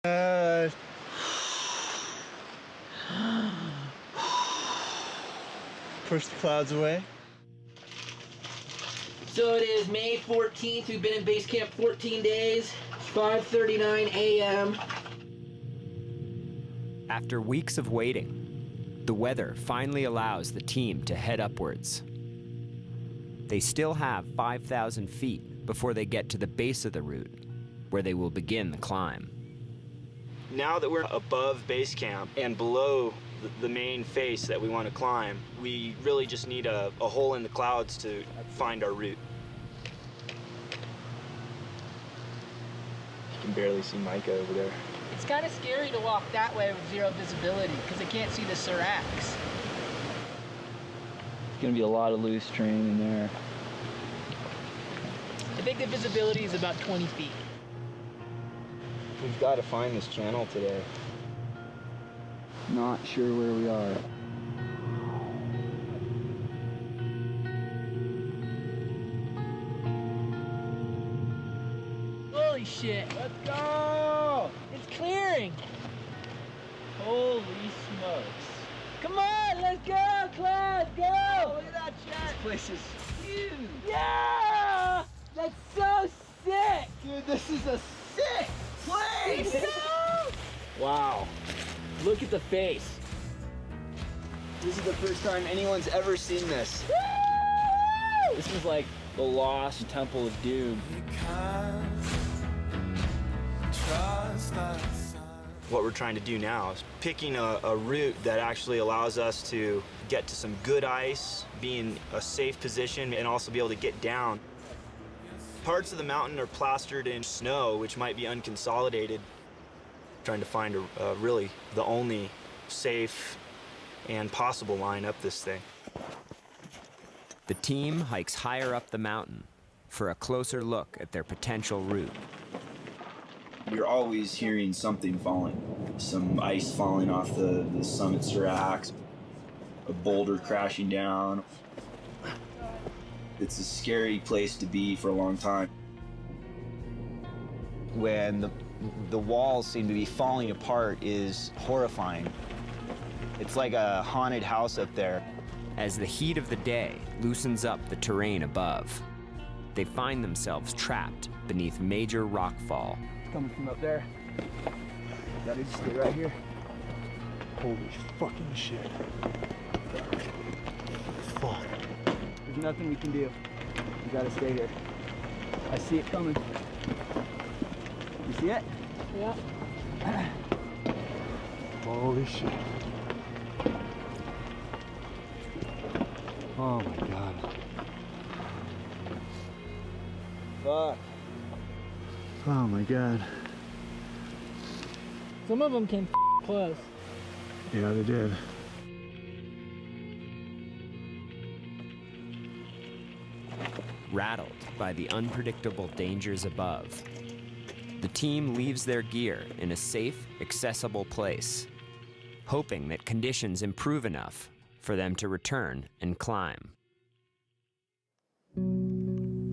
Push the clouds away. So it is May 14th. We've been in base camp 14 days. It's 5:39 a.m. After weeks of waiting, the weather finally allows the team to head upwards. They still have 5,000 feet before they get to the base of the route, where they will begin the climb. Now that we're above base camp and below the main face that we want to climb, we really just need a hole in the clouds to find our route. You can barely see Micah over there. It's kind of scary to walk that way with zero visibility because I can't see the seracs. There's gonna be a lot of loose terrain in there. I think the visibility is about 20 feet. We've got to find this channel today. Not sure where we are. Holy shit. Let's go! It's clearing. Holy smokes. Come on, let's go, Claude, go! Oh, look at that chat. This place is huge. Yeah! That's so sick! Dude, this is a sick place! No! Wow. Look at the face. This is the first time anyone's ever seen this. Woo! This is like the lost Temple of Doom. What we're trying to do now is picking a route that actually allows us to get to some good ice, be in a safe position, and also be able to get down. Parts of the mountain are plastered in snow, which might be unconsolidated. Trying to find really the only safe and possible line up this thing. The team hikes higher up the mountain for a closer look at their potential route. You're always hearing something falling. Some ice falling off the summit seracs, a boulder crashing down. It's a scary place to be for a long time. When the walls seem to be falling apart is horrifying. It's like a haunted house up there. As the heat of the day loosens up the terrain above, they find themselves trapped beneath major rockfall. Coming from up there. Gotta just stay right here. Holy fucking shit. Fuck. There's nothing we can do. We gotta stay here. I see it coming. You see it? Yeah. Holy shit. Oh my god. Fuck. Oh my god. Some of them came close. Yeah, they did. Rattled by the unpredictable dangers above, the team leaves their gear in a safe, accessible place, hoping that conditions improve enough for them to return and climb.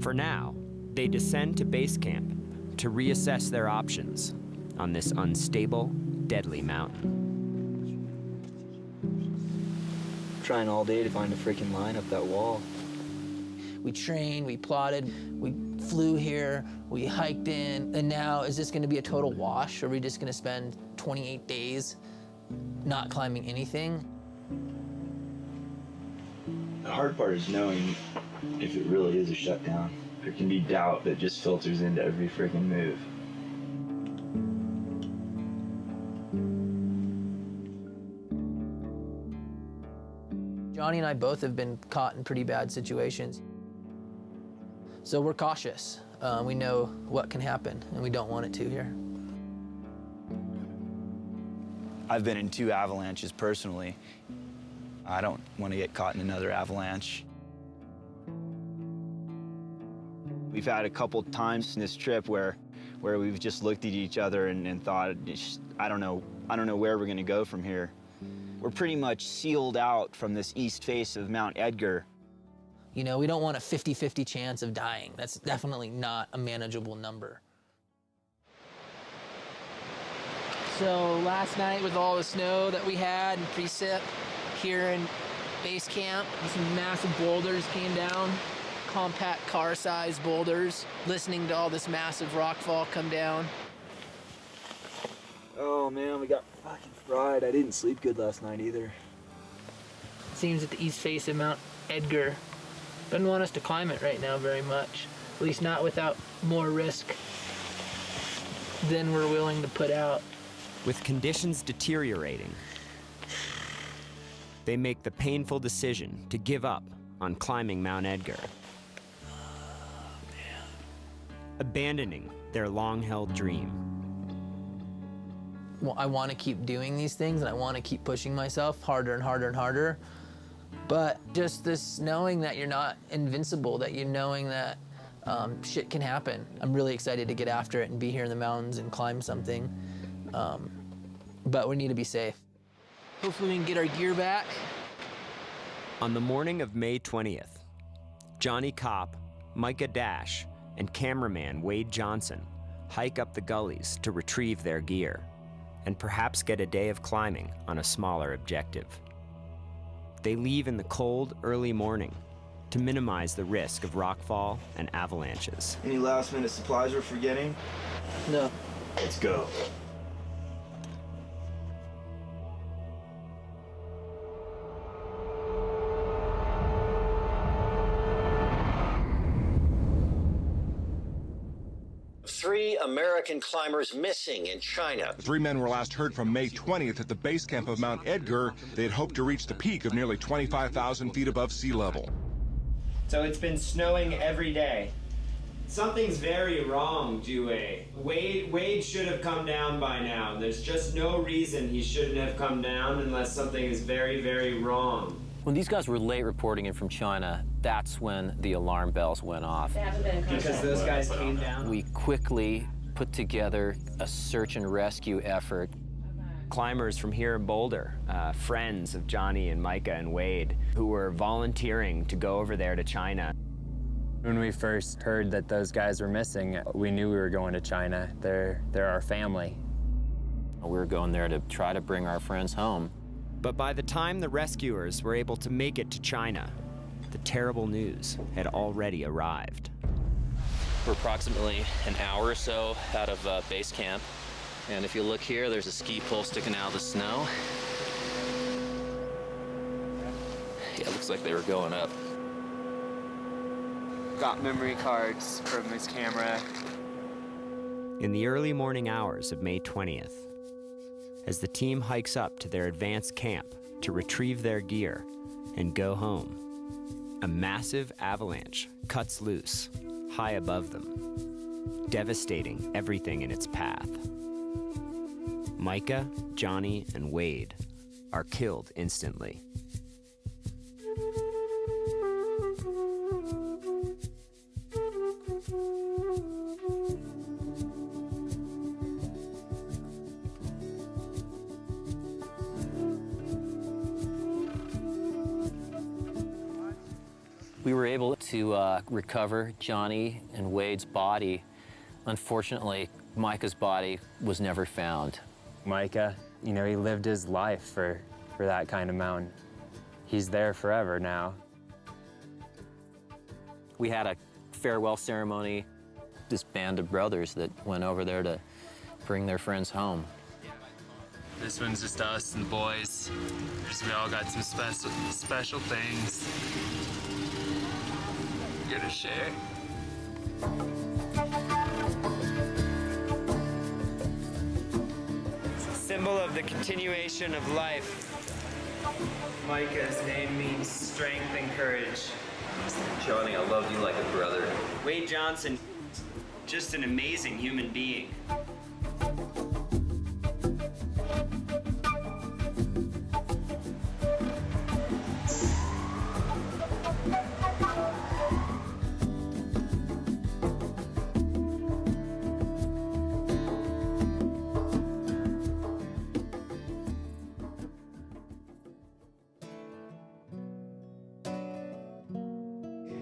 For now, they descend to base camp to reassess their options on this unstable, deadly mountain. Trying all day to find a freaking line up that wall. We trained, we plotted, we flew here, we hiked in, and now is this gonna be a total wash? Are we just gonna spend 28 days not climbing anything? The hard part is knowing if it really is a shutdown. There can be doubt that just filters into every freaking move. Johnny and I both have been caught in pretty bad situations. So we're cautious. We know what can happen, and we don't want it to here. I've been in 2 avalanches personally. I don't want to get caught in another avalanche. We've had a couple times in this trip where we've just looked at each other and thought, I don't know where we're going to go from here. We're pretty much sealed out from this east face of Mount Edgar. You know, we don't want a 50-50 chance of dying. That's definitely not a manageable number. So last night with all the snow that we had and precip here in base camp, some massive boulders came down, compact car-sized boulders, listening to all this massive rock fall come down. Oh man, we got fucking fried. I didn't sleep good last night either. It seems that the east face of Mount Edgar doesn't want us to climb it right now very much, at least not without more risk than we're willing to put out. With conditions deteriorating, they make the painful decision to give up on climbing Mount Edgar, abandoning their long-held dream. Well, I want to keep doing these things and I want to keep pushing myself harder and harder and harder. But just this knowing that you're not invincible, that you're knowing that shit can happen. I'm really excited to get after it and be here in the mountains and climb something. But we need to be safe. Hopefully we can get our gear back. On the morning of May 20th, Johnny Kopp, Micah Dash, and cameraman Wade Johnson hike up the gullies to retrieve their gear and perhaps get a day of climbing on a smaller objective. They leave in the cold, early morning to minimize the risk of rockfall and avalanches. Any last minute supplies we're forgetting? No. Let's go. Three American climbers missing in China. The 3 men were last heard from May 20th at the base camp of Mount Edgar. They had hoped to reach the peak of nearly 25,000 feet above sea level. So it's been snowing every day. Something's very wrong, Dewey. Wade should have come down by now. There's just no reason he shouldn't have come down unless something is very, very wrong. When these guys were late reporting in from China, that's when the alarm bells went off. Because those guys came down? We quickly put together a search and rescue effort. Climbers from here in Boulder, friends of Johnny and Micah and Wade, who were volunteering to go over there to China. When we first heard that those guys were missing, we knew we were going to China. They're our family. We were going there to try to bring our friends home. But by the time the rescuers were able to make it to China, the terrible news had already arrived. We're approximately an hour or so out of base camp. And if you look here, there's a ski pole sticking out of the snow. Yeah, it looks like they were going up. Got memory cards from his camera. In the early morning hours of May 20th, as the team hikes up to their advanced camp to retrieve their gear and go home, a massive avalanche cuts loose high above them, devastating everything in its path. Micah, Johnny, and Wade are killed instantly. We were able to recover Johnny and Wade's body. Unfortunately, Micah's body was never found. Micah, you know, he lived his life for that kind of mountain. He's there forever now. We had a farewell ceremony, this band of brothers that went over there to bring their friends home. This one's just us and the boys. We all got some special things. Here to share. It's a symbol of the continuation of life. Micah's name means strength and courage. Johnny, I love you like a brother. Wade Johnson, just an amazing human being.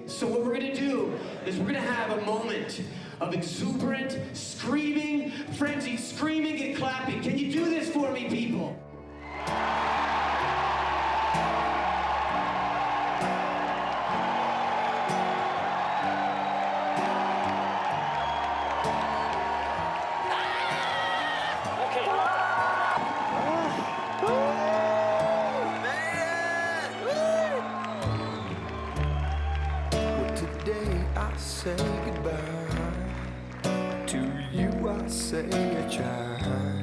So what we're gonna do is we're gonna have a moment of exuberant, screaming, frenzied screaming and clapping. Can you do this? say goodbye. To you I say a child.